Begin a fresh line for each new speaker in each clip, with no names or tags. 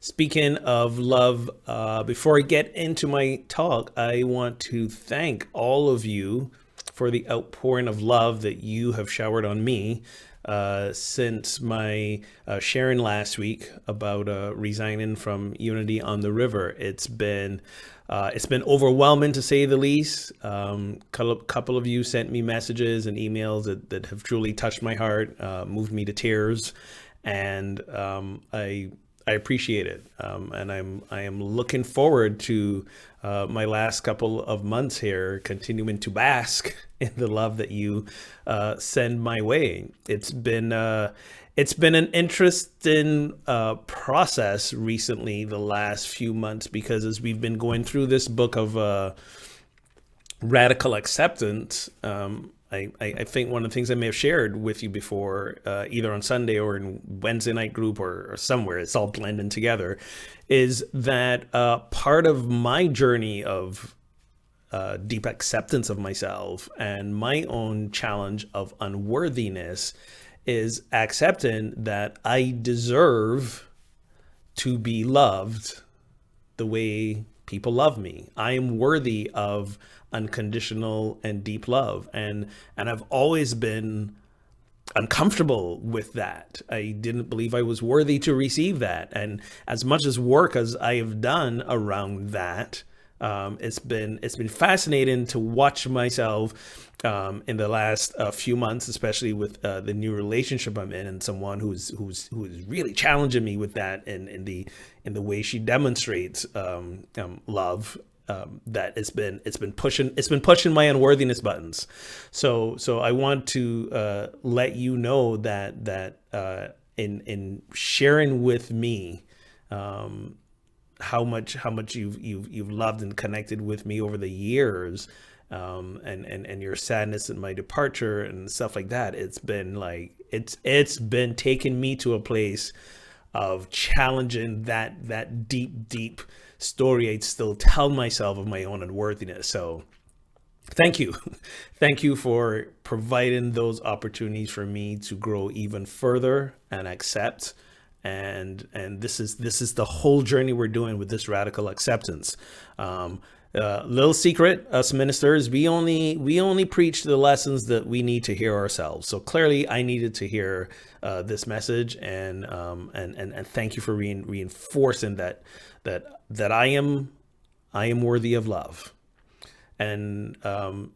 Speaking of love, before I get into my talk, I want to thank all of you for the outpouring of love that you have showered on me since my sharing last week about resigning from Unity on the River. It's been overwhelming to say the least. Couple of you sent me messages and emails that have truly touched my heart, moved me to tears, and I appreciate it, and I am looking forward to my last couple of months here, continuing to bask in the love that you send my way. It's been an interesting process recently, the last few months, because as we've been going through this book of radical acceptance, I think one of the things I may have shared with you before, either on Sunday or in Wednesday night group or somewhere, it's all blending together, is that part of my journey of deep acceptance of myself and my own challenge of unworthiness is accepting that I deserve to be loved the way people love me. I am worthy of unconditional and deep love, and I've always been uncomfortable with that. I didn't believe I was worthy to receive that, and as much as work as I have done around that, it's been fascinating to watch myself in the last few months, especially with the new relationship I'm in, and someone who's really challenging me with that, in the way she demonstrates love. That it's been pushing my unworthiness buttons. So I want to let you know that in sharing with me how much you've loved and connected with me over the years, and your sadness at my departure and stuff like that. It's been taking me to a place of challenging that deep story I'd still tell myself of my own unworthiness. So thank you. Thank you for providing those opportunities for me to grow even further and accept. And this is the whole journey we're doing with this radical acceptance. Little secret, us ministers, we only preach the lessons that we need to hear ourselves. So clearly, I needed to hear this message, and thank you for reinforcing that I am worthy of love. And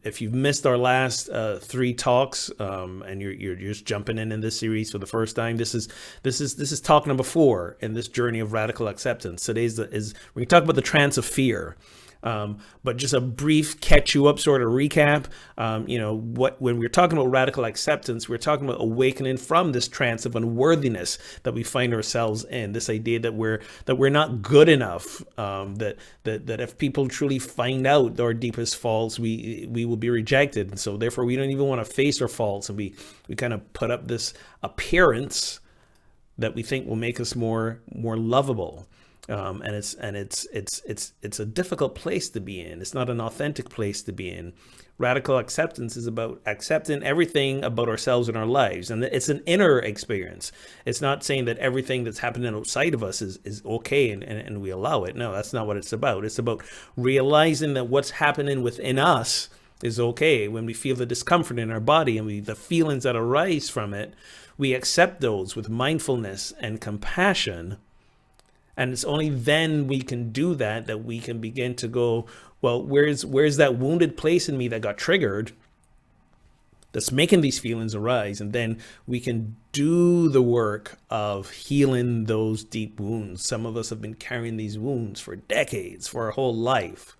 if you've missed our last three talks, and you're just jumping in this series for the first time, this is talk number 4 in this journey of radical acceptance. Today's is we're gonna talk about the trance of fear. But just a brief catch you up sort of recap. When we're talking about radical acceptance, we're talking about awakening from this trance of unworthiness that we find ourselves in. This idea that we're not good enough. That if people truly find out our deepest faults, we will be rejected, and so therefore we don't even want to face our faults, and we kind of put up this appearance that we think will make us more lovable. And it's a difficult place to be in. It's not an authentic place to be in. Radical acceptance is about accepting everything about ourselves and our lives, and it's an inner experience. It's not saying that everything that's happening outside of us is okay and we allow it. No, that's not what it's about. It's about realizing that what's happening within us is okay. When we feel the discomfort in our body and the feelings that arise from it, we accept those with mindfulness and compassion. And it's only then we can do that we can begin to go, well, where's that wounded place in me that got triggered that's making these feelings arise? And then we can do the work of healing those deep wounds. Some of us have been carrying these wounds for decades, for our whole life.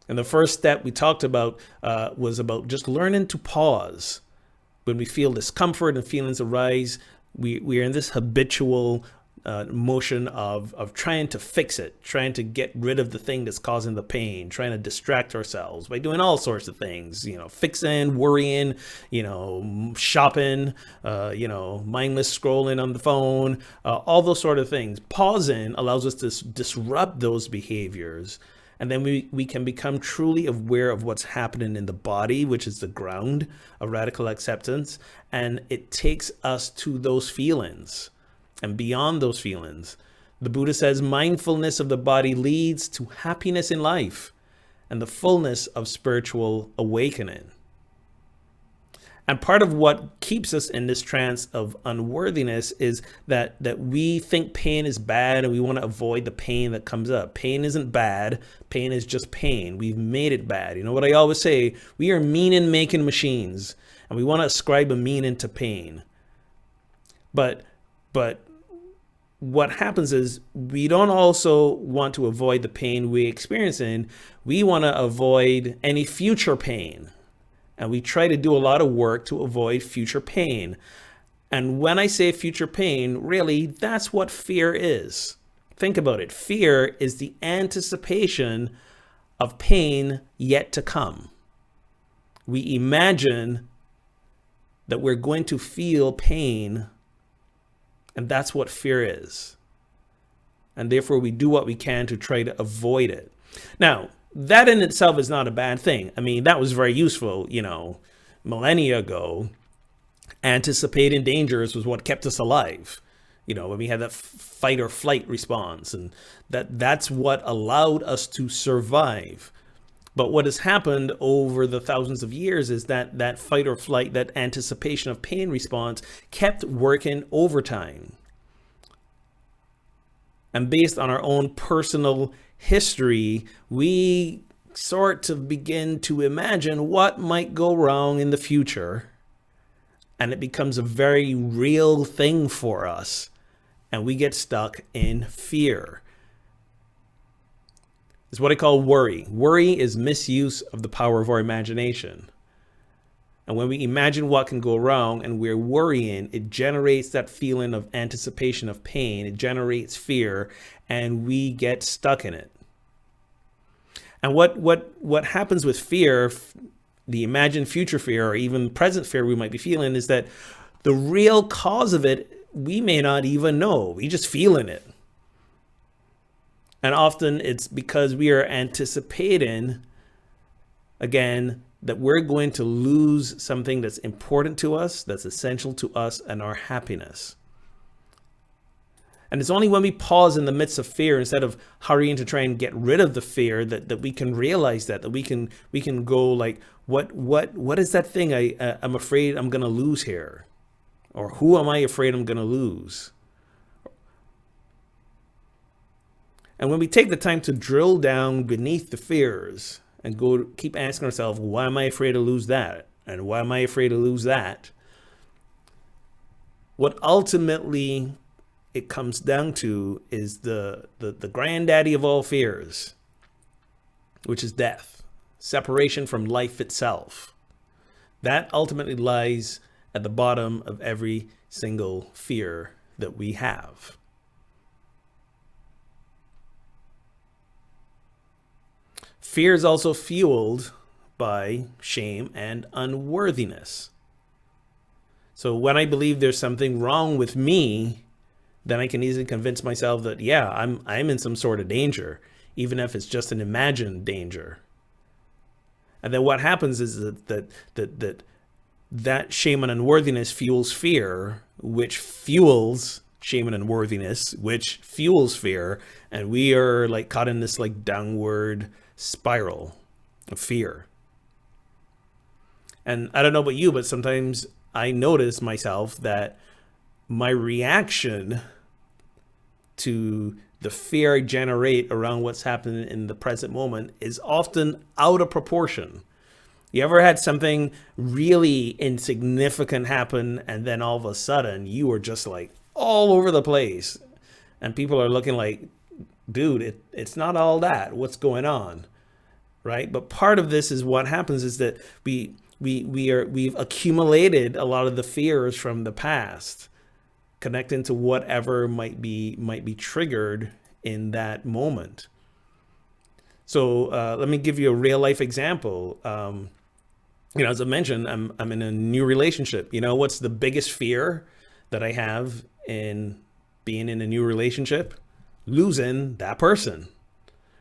And the first step we talked about was about just learning to pause. When we feel discomfort and feelings arise, we are in this habitual motion of trying to fix it, trying to get rid of the thing that's causing the pain, trying to distract ourselves by doing all sorts of things, fixing, worrying, shopping, mindless scrolling on the phone, all those sort of things. Pausing allows us to disrupt those behaviors. And then we can become truly aware of what's happening in the body, which is the ground of radical acceptance. And it takes us to those feelings and beyond those feelings The Buddha says mindfulness of the body leads to happiness in life and the fullness of spiritual awakening. And part of what keeps us in this trance of unworthiness is that we think pain is bad and we want to avoid the pain that comes up. Pain isn't bad. Pain is just pain. We've made it bad. You know what I always say? We are meaning-making machines, and we want to ascribe a meaning to pain. But what happens is we don't also want to avoid the pain we experience in. We want to avoid any future pain. And we try to do a lot of work to avoid future pain. And when I say future pain, really, that's what fear is. Think about it. Fear is the anticipation of pain yet to come. We imagine that we're going to feel pain, and that's what fear is. And therefore, we do what we can to try to avoid it. Now, that in itself is not a bad thing. I mean, that was very useful, millennia ago. Anticipating dangers was what kept us alive. When we had that fight or flight response, and that's what allowed us to survive. But what has happened over the thousands of years is that fight or flight, that anticipation of pain response kept working overtime. And based on our own personal history, we sort of begin to imagine what might go wrong in the future. And it becomes a very real thing for us. And we get stuck in fear. It's what I call worry. Worry is misuse of the power of our imagination. And when we imagine what can go wrong and we're worrying, it generates that feeling of anticipation of pain. It generates fear, and we get stuck in it. And what happens with fear, the imagined future fear or even present fear we might be feeling, is that the real cause of it, we may not even know. We just feeling it. And often it's because we are anticipating, again, that we're going to lose something that's important to us, that's essential to us and our happiness. And it's only when we pause in the midst of fear, instead of hurrying to try and get rid of the fear, that we can realize that we can go like, what is that thing I'm afraid I'm going to lose here? Or who am I afraid I'm going to lose? And when we take the time to drill down beneath the fears and keep asking ourselves, why am I afraid to lose that? And why am I afraid to lose that? What ultimately it comes down to is the granddaddy of all fears, which is death, separation from life itself. That ultimately lies at the bottom of every single fear that we have. Fear is also fueled by shame and unworthiness. So when I believe there's something wrong with me, then I can easily convince myself that, yeah, I'm in some sort of danger, even if it's just an imagined danger. And then what happens is that shame and unworthiness fuels fear, which fuels shame and unworthiness, which fuels fear, and we are like caught in this like downward spiral of fear. And I don't know about you, but sometimes I notice myself that my reaction to the fear I generate around what's happening in the present moment is often out of proportion. You ever had something really insignificant happen, and then all of a sudden you are just like all over the place, and people are looking like, dude, it's not all that. What's going on? Right? But part of this is what happens is that we've accumulated a lot of the fears from the past, connecting to whatever might be triggered in that moment. So let me give you a real life example. As I mentioned, I'm in a new relationship. What's the biggest fear that I have in being in a new relationship? Losing that person,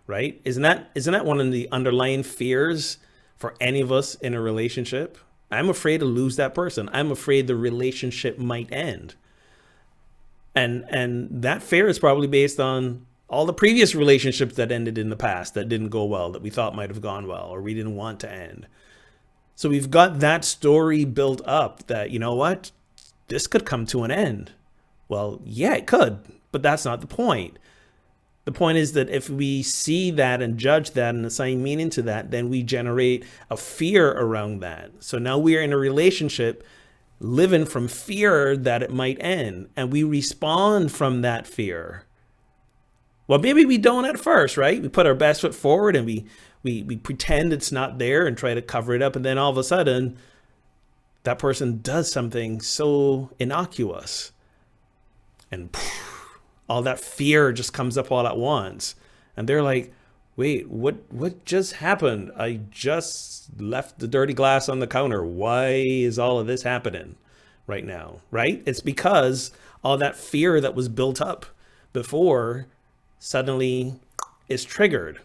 right? Isn't that one of the underlying fears for any of us in a relationship? I'm afraid to lose that person. I'm afraid the relationship might end. And that fear is probably based on all the previous relationships that ended in the past that didn't go well, that we thought might have gone well, or we didn't want to end. So we've got that story built up that, you know what, this could come to an end. Well, yeah, it could, but that's not the point. The point is that if we see that and judge that and assign meaning to that, then we generate a fear around that. So now we are in a relationship living from fear that it might end, and we respond from that fear. Well, maybe we don't at first, right? We put our best foot forward and we pretend it's not there and try to cover it up. And then all of a sudden, that person does something so innocuous. And all that fear just comes up all at once. And they're like, wait, what just happened? I just left the dirty glass on the counter. Why is all of this happening right now, right? It's because all that fear that was built up before suddenly is triggered.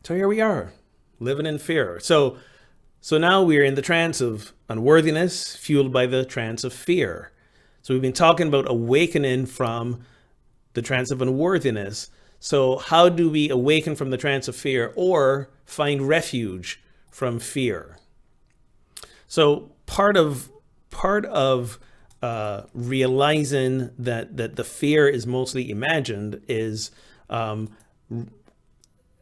So here we are, living in fear. So now we're in the trance of unworthiness, fueled by the trance of fear. So we've been talking about awakening from the trance of unworthiness. So how do we awaken from the trance of fear or find refuge from fear? So part of realizing that the fear is mostly imagined is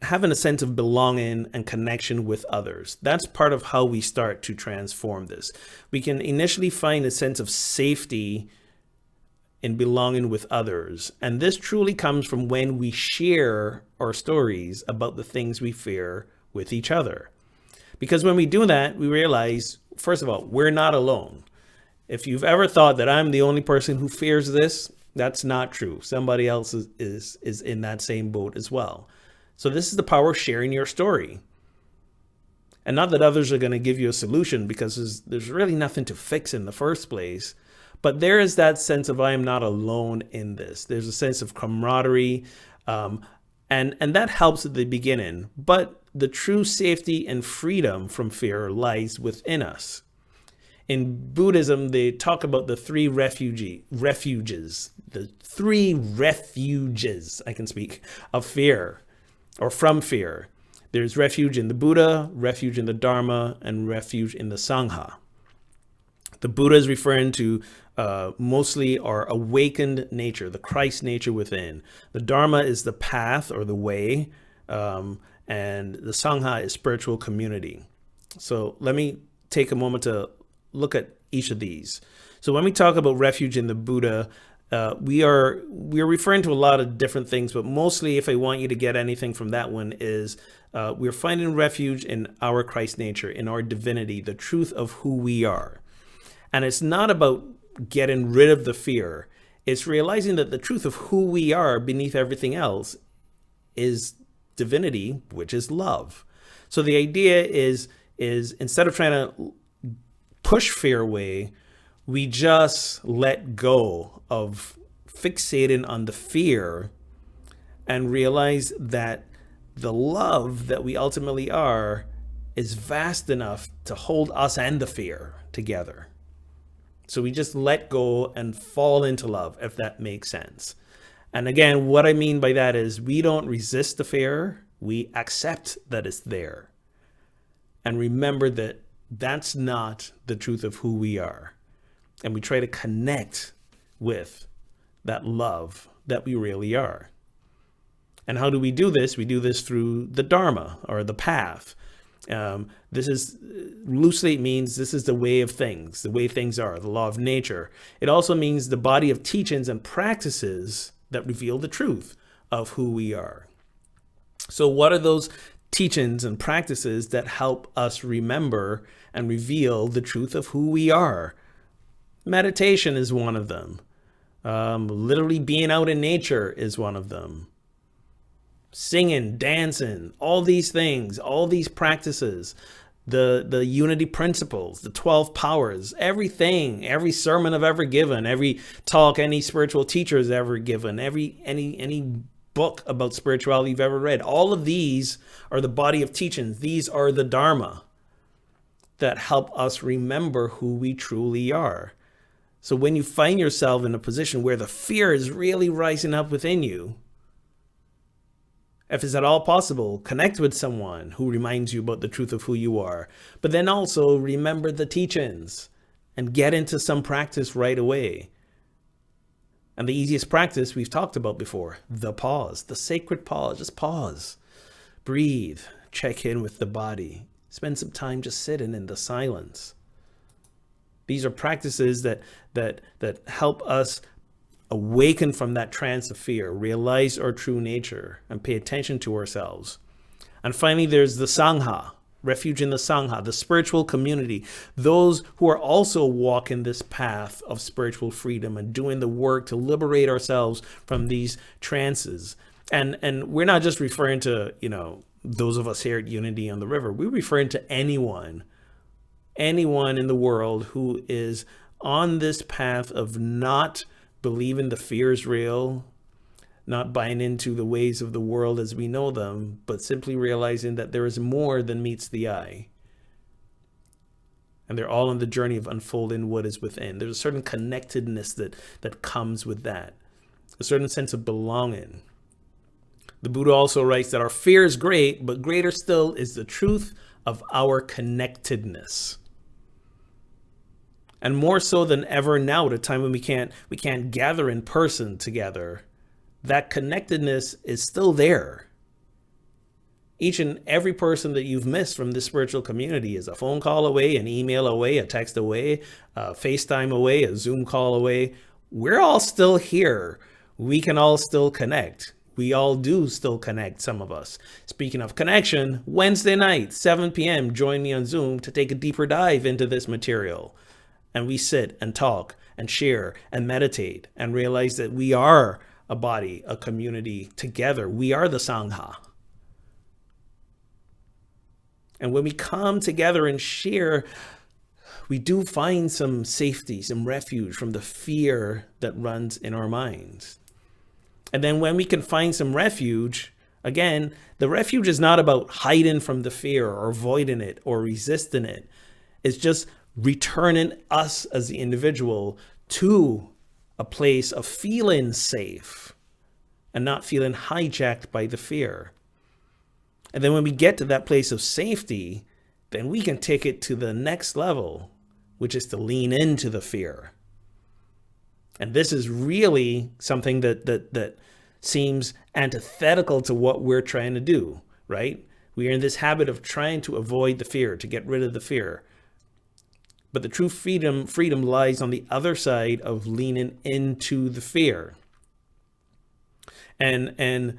having a sense of belonging and connection with others. That's part of how we start to transform this. We can initially find a sense of safety in belonging with others. And this truly comes from when we share our stories about the things we fear with each other. Because when we do that, we realize, first of all, we're not alone. If you've ever thought that I'm the only person who fears this, that's not true. Somebody else is in that same boat as well. So this is the power of sharing your story. And not that others are going to give you a solution, because there's really nothing to fix in the first place. But there is that sense of I am not alone in this. There's a sense of camaraderie. And that helps at the beginning. But the true safety and freedom from fear lies within us. In Buddhism, they talk about the three refuges, the three refuges, I can speak, of fear or from fear. There's refuge in the Buddha, refuge in the Dharma, and refuge in the Sangha. The Buddha is referring to mostly our awakened nature, the Christ nature within. The Dharma is the path or the way, and the Sangha is spiritual community. So let me take a moment to look at each of these. So when we talk about refuge in the Buddha, we are referring to a lot of different things, but mostly, if I want you to get anything from that one, is we're finding refuge in our Christ nature, in our divinity, the truth of who we are. And it's not about getting rid of the fear. It's realizing that the truth of who we are beneath everything else is divinity, which is love. So the idea is instead of trying to push fear away, we just let go of fixating on the fear and realize that the love that we ultimately are is vast enough to hold us and the fear together. So we just let go and fall into love, if that makes sense. And again, what I mean by that is we don't resist the fear, we accept that it's there. And remember that that's not the truth of who we are. And we try to connect with that love that we really are. And how do we do this? We do this through the Dharma, or the path. This is loosely means this is the way of things, the way things are, the law of nature. It also means the body of teachings and practices that reveal the truth of who we are. So what are those teachings and practices that help us remember and reveal the truth of who we are? Meditation is one of them. Literally being out in nature is one of them. Singing, dancing, all these things, all these practices, the unity principles, the 12 powers, everything, every sermon I've ever given, every talk any spiritual teacher has ever given, any book about spirituality you've ever read, all of these are the body of teachings. These are the Dharma. that help us remember who we truly are. So when you find yourself in a position where the fear is really rising up within you, if it's at all possible, connect with someone who reminds you about the truth of who you are. But then also remember the teachings and get into some practice right away. And the easiest practice we've talked about before, the pause, the sacred pause. Just pause, breathe, check in with the body, spend some time just sitting in the silence. These are practices that help us awaken from that trance of fear, realize our true nature, and pay attention to ourselves. And finally, there's the Sangha, refuge in the Sangha, the spiritual community, those who are also walking this path of spiritual freedom and doing the work to liberate ourselves from these trances. And we're not just referring to, those of us here at Unity on the River. We're referring to anyone in the world who is on this path of not believing the fear is real, not buying into the ways of the world as we know them, but simply realizing that there is more than meets the eye. And they're all on the journey of unfolding what is within. There's a certain connectedness that comes with that, a certain sense of belonging. The Buddha also writes that our fear is great, but greater still is the truth of our connectedness. And more so than ever now, at a time when we can't gather in person together, that connectedness is still there. Each and every person that you've missed from this spiritual community is a phone call away, an email away, a text away, a FaceTime away, a Zoom call away. We're all still here. We can all still connect. We all do still connect, some of us. Speaking of connection, Wednesday night, 7 p.m., join me on Zoom to take a deeper dive into this material. And we sit and talk and share and meditate and realize that we are a body, a community together. We are the Sangha. And when we come together and share, we do find some safety, some refuge from the fear that runs in our minds. And then when we can find some refuge, again, the refuge is not about hiding from the fear or avoiding it or resisting it. It's just returning us as the individual to a place of feeling safe and not feeling hijacked by the fear. And then when we get to that place of safety, then we can take it to the next level, which is to lean into the fear. And this is really something that seems antithetical to what we're trying to do, right? We are in this habit of trying to avoid the fear, to get rid of the fear. But the true freedom lies on the other side of leaning into the fear. And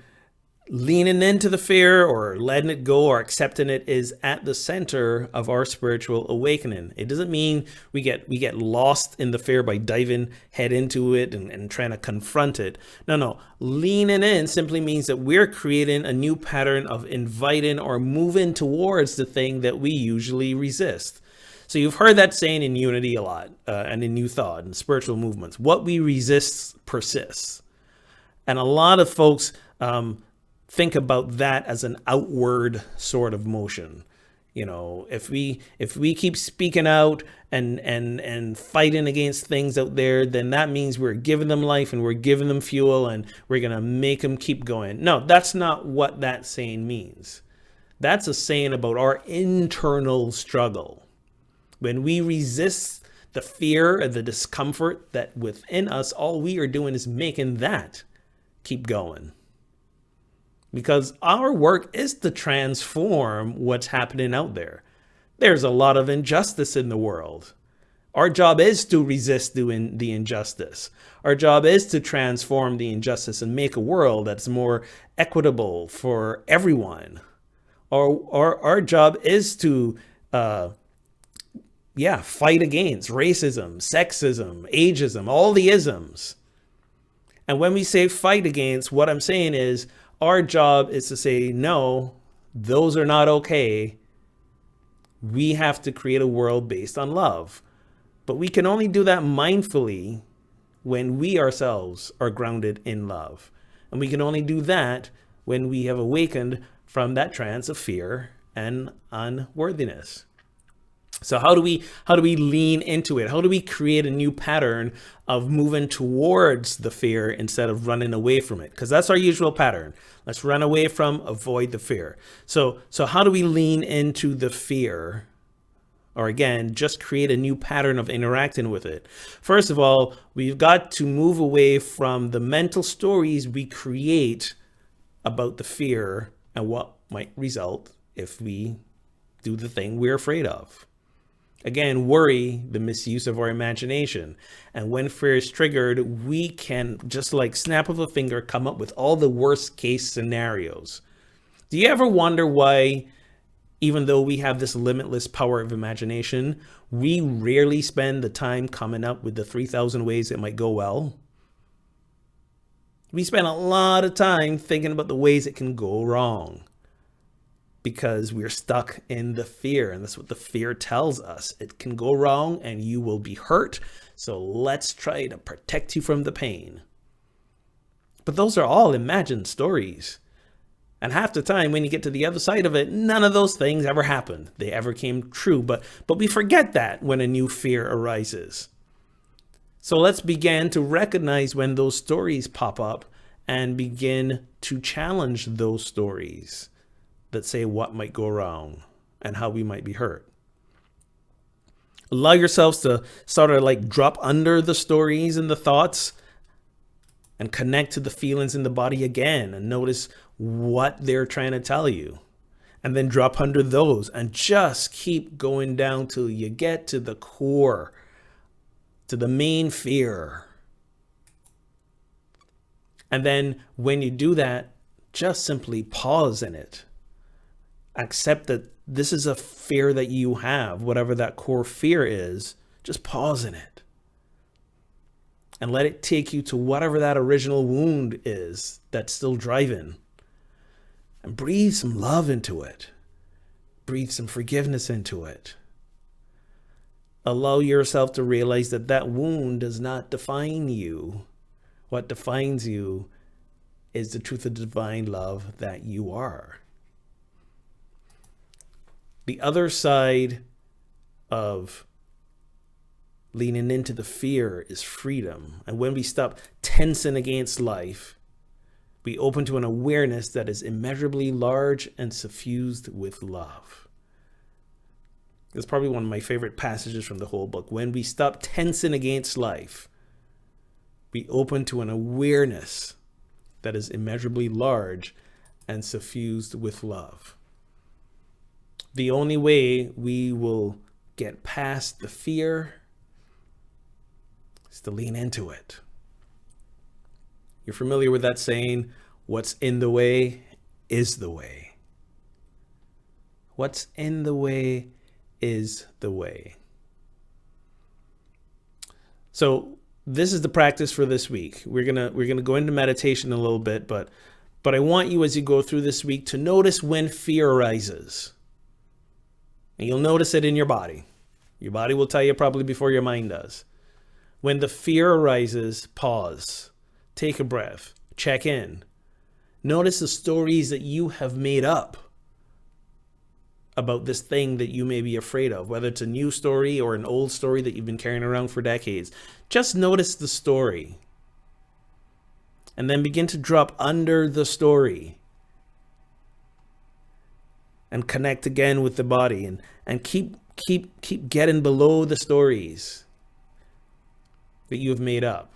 leaning into the fear or letting it go or accepting it is at the center of our spiritual awakening. It doesn't mean we get lost in the fear by diving head into it and trying to confront it. No. Leaning in simply means that we're creating a new pattern of inviting or moving towards the thing that we usually resist. So you've heard that saying in Unity a lot, and in New Thought and spiritual movements. What we resist persists. And a lot of folks think about that as an outward sort of motion. If we keep speaking out and fighting against things out there, then that means we're giving them life and we're giving them fuel and we're going to make them keep going. No, that's not what that saying means. That's a saying about our internal struggle. When we resist the fear and the discomfort that within us, all we are doing is making that keep going. Because our work is to transform what's happening out there. There's a lot of injustice in the world. Our job is to resist doing the injustice. Our job is to transform the injustice and make a world that's more equitable for everyone. Our job is to fight against racism, sexism, ageism, all the isms. And when we say fight against, what I'm saying is our job is to say, no, those are not okay. We have to create a world based on love. But we can only do that mindfully when we ourselves are grounded in love. And we can only do that when we have awakened from that trance of fear and unworthiness. So how do we lean into it? How do we create a new pattern of moving towards the fear instead of running away from it? Because that's our usual pattern. Let's run away from, avoid the fear. So how do we lean into the fear? Or again, just create a new pattern of interacting with it. First of all, we've got to move away from the mental stories we create about the fear and what might result if we do the thing we're afraid of. Again, worry, the misuse of our imagination. And when fear is triggered, we can, just like snap of a finger, come up with all the worst case scenarios. Do you ever wonder why, even though we have this limitless power of imagination, we rarely spend the time coming up with the 3,000 ways it might go well? We spend a lot of time thinking about the ways it can go wrong, because we're stuck in the fear, and that's what the fear tells us. It can go wrong and you will be hurt, so let's try to protect you from the pain. But those are all imagined stories. And half the time when you get to the other side of it, none of those things ever happened. They ever came true, but we forget that when a new fear arises. So let's begin to recognize when those stories pop up and begin to challenge those stories that say what might go wrong and how we might be hurt. Allow yourselves to sort of like drop under the stories and the thoughts and connect to the feelings in the body again and notice what they're trying to tell you. And then drop under those and just keep going down till you get to the core, to the main fear. And then when you do that, just simply pause in it. Accept that this is a fear that you have, whatever that core fear is. Just pause in it and let it take you to whatever that original wound is that's still driving, and breathe some love into it. Breathe some forgiveness into it. Allow yourself to realize that that wound does not define you. What defines you is the truth of divine love that you are. The other side of leaning into the fear is freedom. And when we stop tensing against life, we open to an awareness that is immeasurably large and suffused with love. It's probably one of my favorite passages from the whole book. When we stop tensing against life, we open to an awareness that is immeasurably large and suffused with love. The only way we will get past the fear is to lean into it. You're familiar with that saying, what's in the way is the way. What's in the way is the way. So this is the practice for this week. We're gonna go into meditation a little bit, but I want you, as you go through this week, to notice when fear arises. And you'll notice it in your body. Your body will tell you probably before your mind does. When the fear arises, pause, take a breath, check in. Notice the stories that you have made up about this thing that you may be afraid of, whether it's a new story or an old story that you've been carrying around for decades. Just notice the story. And then begin to drop under the story. And connect again with the body, and keep getting below the stories that you have made up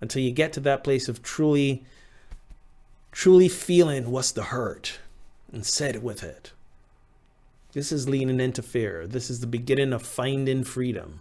until you get to that place of truly feeling what's the hurt and sit with it. This is leaning into fear. This is the beginning of finding freedom.